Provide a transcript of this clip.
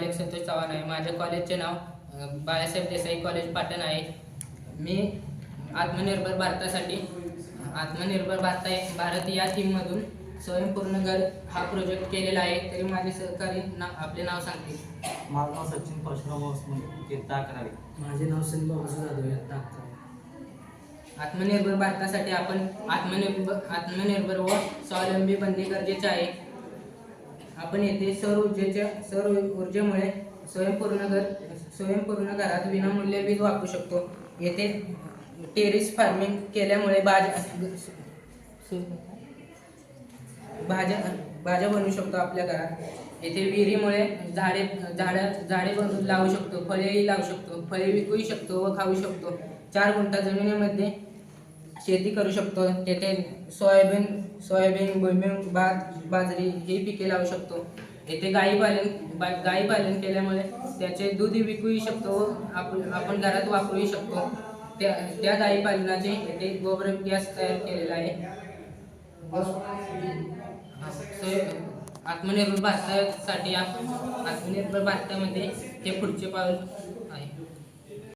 मालिक संतोष चव्हाण आहे. माझ्या कॉलेजचे नाव बाळासाहेब देसाई कॉलेज पाटण आहे. मी आत्मनिर्भर भारत या थीममधून स्वयंपूर्ण घर हा प्रोजेक्ट केलेला आहे. तरी माझे सहकारी आपले नाव सांगतील. माझं नाव सचिन परशुराम इयत्ता 11वी. माझे नाव संदीप जाधव इयत्ता 11वी. आत्मनिर्भर भारतासाठी आपण आत्मनिर्भर व स्वावलंबी बनणे गरजेचे आहे. आपण येथे सौर ऊर्जेमुळे स्वयंपूर्ण घरात विनामूल्य वीज वापरू शकतो. येथे टेरेस फार्मिंग केल्यामुळे भाज्या बनवू शकतो आपल्या घरात. येथे विहिरीमुळे झाडे लावू शकतो, फळेही लावू शकतो, फळे विकूही शकतो व खाऊ शकतो. 4 गुंठा जमिनीमध्ये शेती करू शकतो. तेथे सोयाबीन, भुईमूग, भात, बाजरी ही पिके लावू शकतो. येथे गाई पालन केल्यामुळे त्याचे दूध विकूही शकतो व आपण घरात वापरूही शकतो. त्या गाई पालनाचे येथे गोबर गॅस तयार केलेला आहे. आत्मनिर्भर भारतामध्ये हे पुढचे पाऊल